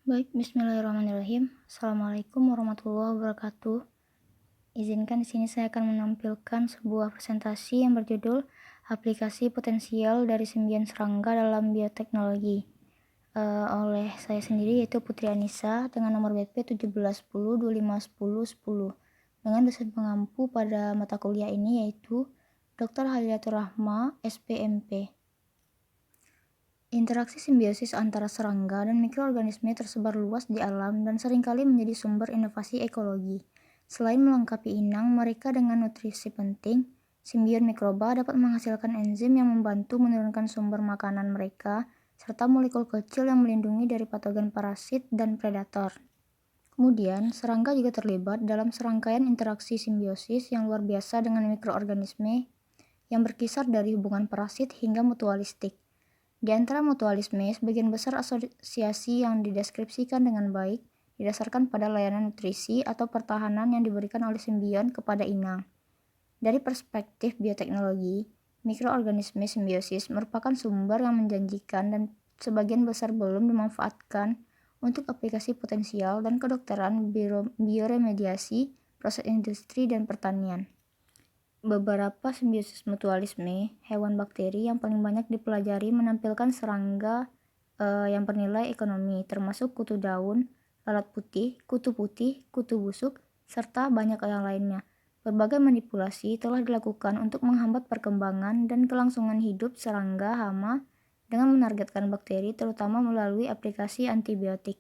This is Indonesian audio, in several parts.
Baik, bismillahirrahmanirrahim. Assalamualaikum warahmatullahi wabarakatuh. Izinkan di sini saya akan menampilkan sebuah presentasi yang berjudul Aplikasi Potensial dari Simbion Serangga dalam Bioteknologi. Oleh saya sendiri yaitu Putri Anissa dengan nomor BP 1710251010 dengan dosen pengampu pada mata kuliah ini yaitu Dr. Halilatur Rahma, SPMP. Interaksi simbiosis antara serangga dan mikroorganisme tersebar luas di alam dan seringkali menjadi sumber inovasi ekologi. Selain melengkapi inang mereka dengan nutrisi penting, simbion mikroba dapat menghasilkan enzim yang membantu menurunkan sumber makanan mereka, serta molekul kecil yang melindungi dari patogen parasit dan predator. Kemudian, serangga juga terlibat dalam serangkaian interaksi simbiosis yang luar biasa dengan mikroorganisme yang berkisar dari hubungan parasit hingga mutualistik. Di antara mutualisme, sebagian besar asosiasi yang dideskripsikan dengan baik didasarkan pada layanan nutrisi atau pertahanan yang diberikan oleh simbion kepada inang. Dari perspektif bioteknologi, mikroorganisme simbiosis merupakan sumber yang menjanjikan dan sebagian besar belum dimanfaatkan untuk aplikasi potensial dan kedokteran, bioremediasi, proses industri, dan pertanian. Beberapa simbiosis mutualisme hewan bakteri yang paling banyak dipelajari menampilkan serangga yang bernilai ekonomi, termasuk kutu daun, lalat putih, kutu busuk, serta banyak yang lainnya. Berbagai manipulasi telah dilakukan untuk menghambat perkembangan dan kelangsungan hidup serangga hama dengan menargetkan bakteri terutama melalui aplikasi antibiotik.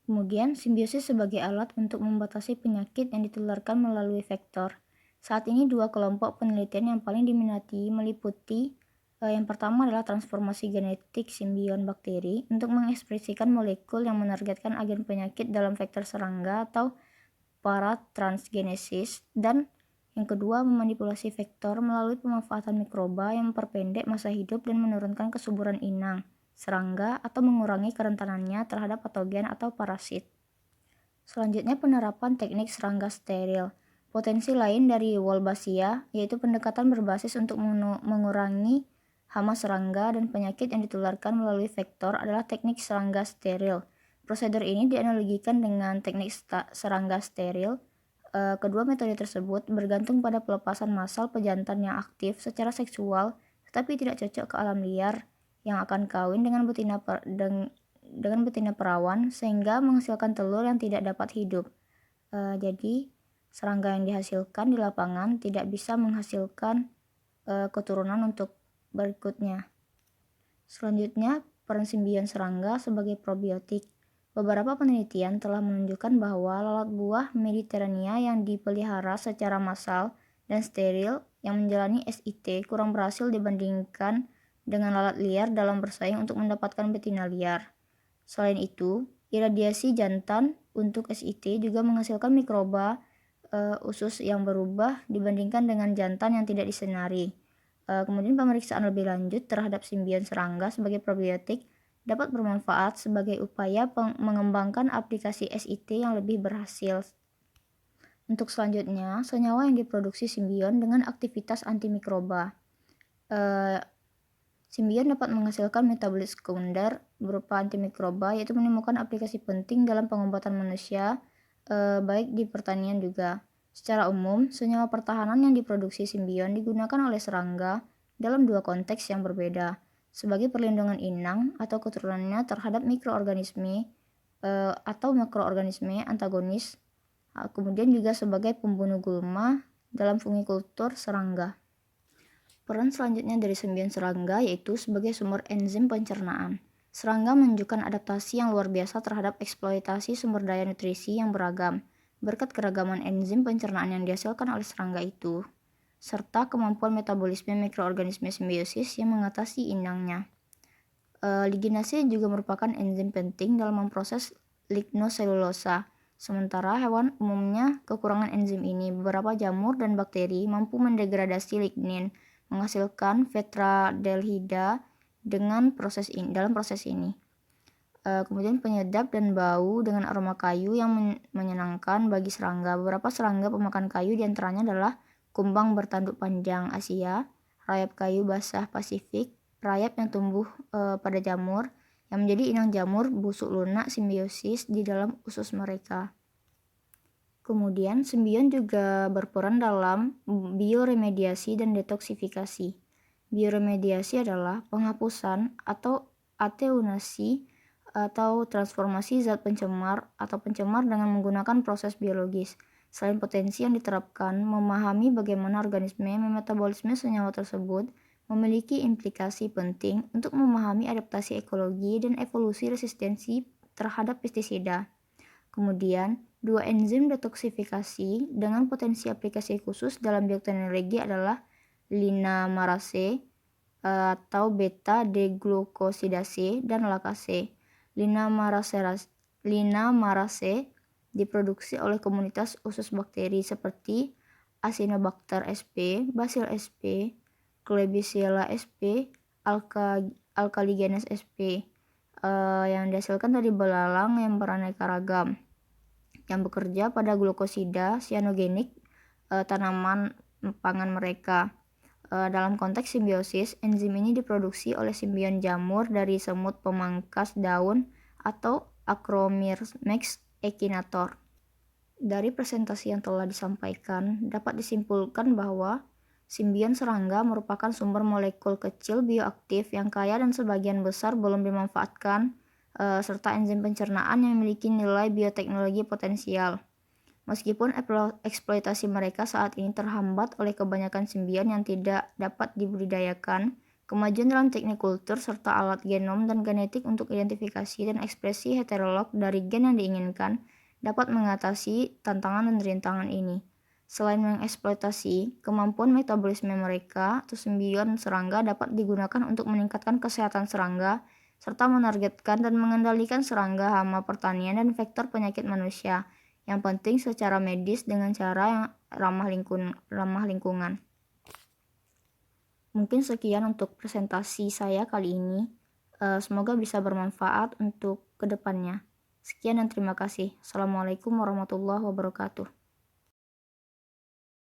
Kemudian, simbiosis sebagai alat untuk membatasi penyakit yang ditularkan melalui vektor. Saat ini dua kelompok penelitian yang paling diminati meliputi yang pertama adalah transformasi genetik simbion bakteri untuk mengekspresikan molekul yang menargetkan agen penyakit dalam vektor serangga atau paratransgenesis, dan yang kedua memanipulasi vektor melalui pemanfaatan mikroba yang memperpendek masa hidup dan menurunkan kesuburan inang serangga atau mengurangi kerentanannya terhadap patogen atau parasit. Selanjutnya penerapan teknik serangga steril. Potensi lain dari Wolbachia yaitu pendekatan berbasis untuk mengurangi hama serangga dan penyakit yang ditularkan melalui vektor adalah teknik serangga steril. Prosedur ini dianalogikan dengan teknik serangga steril. Kedua metode tersebut bergantung pada pelepasan massal pejantan yang aktif secara seksual tetapi tidak cocok ke alam liar yang akan kawin dengan betina perawan sehingga menghasilkan telur yang tidak dapat hidup. Jadi serangga yang dihasilkan di lapangan tidak bisa menghasilkan keturunan untuk berikutnya. Selanjutnya, peran simbion serangga sebagai probiotik. Beberapa penelitian telah menunjukkan bahwa lalat buah Mediterania yang dipelihara secara massal dan steril yang menjalani SIT kurang berhasil dibandingkan dengan lalat liar dalam bersaing untuk mendapatkan betina liar. Selain itu, iradiasi jantan untuk SIT juga menghasilkan mikroba usus yang berubah dibandingkan dengan jantan yang tidak disenari. Kemudian pemeriksaan lebih lanjut terhadap simbion serangga sebagai probiotik dapat bermanfaat sebagai upaya mengembangkan aplikasi SIT yang lebih berhasil. Untuk selanjutnya, senyawa yang diproduksi simbion dengan aktivitas antimikroba. Simbion dapat menghasilkan metabolit sekunder berupa antimikroba yaitu menemukan aplikasi penting dalam pengobatan manusia, baik di pertanian juga. Secara umum, senyawa pertahanan yang diproduksi simbion digunakan oleh serangga dalam dua konteks yang berbeda, sebagai perlindungan inang atau keturunannya terhadap mikroorganisme atau makroorganisme antagonis, kemudian juga sebagai pembunuh gulma dalam fungikultur serangga. Peran selanjutnya dari simbion serangga yaitu sebagai sumber enzim pencernaan. Serangga menunjukkan adaptasi yang luar biasa terhadap eksploitasi sumber daya nutrisi yang beragam, berkat keragaman enzim pencernaan yang dihasilkan oleh serangga itu, serta kemampuan metabolisme mikroorganisme simbiosis yang mengatasi inangnya. Liginase juga merupakan enzim penting dalam memproses lignoselulosa. Sementara hewan umumnya kekurangan enzim ini. Beberapa jamur dan bakteri mampu mendegradasi lignin, menghasilkan tetraaldehyda dalam proses ini. Kemudian penyedap dan bau dengan aroma kayu yang menyenangkan bagi serangga. Beberapa serangga pemakan kayu diantaranya adalah kumbang bertanduk panjang Asia, rayap kayu basah Pasifik, rayap yang tumbuh pada jamur yang menjadi inang jamur busuk lunak simbiosis di dalam usus mereka. Kemudian, simbion juga berperan dalam bioremediasi dan detoksifikasi. Bioremediasi adalah penghapusan atau atenuasi atau transformasi zat pencemar atau pencemar dengan menggunakan proses biologis. Selain potensi yang diterapkan, memahami bagaimana organisme memetabolisme senyawa tersebut memiliki implikasi penting untuk memahami adaptasi ekologi dan evolusi resistensi terhadap pestisida. Kemudian, dua enzim detoksifikasi dengan potensi aplikasi khusus dalam bioteknologi adalah linamarase atau beta deglukosidase dan lakase. Linamarase diproduksi oleh komunitas usus bakteri seperti Acinetobacter sp, Bacillus sp, Klebsiella sp, Alkaligenes sp, yang dihasilkan dari belalang yang beraneka ragam, yang bekerja pada glukosida sianogenik tanaman pangan mereka. Dalam konteks simbiosis, enzim ini diproduksi oleh simbion jamur dari semut pemangkas daun atau Acromyrmex echinator. Dari presentasi yang telah disampaikan, dapat disimpulkan bahwa simbion serangga merupakan sumber molekul kecil bioaktif yang kaya dan sebagian besar belum dimanfaatkan, serta enzim pencernaan yang memiliki nilai bioteknologi potensial. Meskipun eksploitasi mereka saat ini terhambat oleh kebanyakan simbion yang tidak dapat dibudidayakan, kemajuan dalam teknik kultur serta alat genom dan genetik untuk identifikasi dan ekspresi heterolog dari gen yang diinginkan dapat mengatasi tantangan dan rintangan ini. Selain mengeksploitasi kemampuan metabolisme mereka, atau simbion serangga dapat digunakan untuk meningkatkan kesehatan serangga serta menargetkan dan mengendalikan serangga, hama pertanian, dan vektor penyakit manusia, yang penting secara medis dengan cara yang ramah lingkungan. Mungkin sekian untuk presentasi saya kali ini. Semoga bisa bermanfaat untuk kedepannya. Sekian dan terima kasih. Assalamualaikum warahmatullahi wabarakatuh.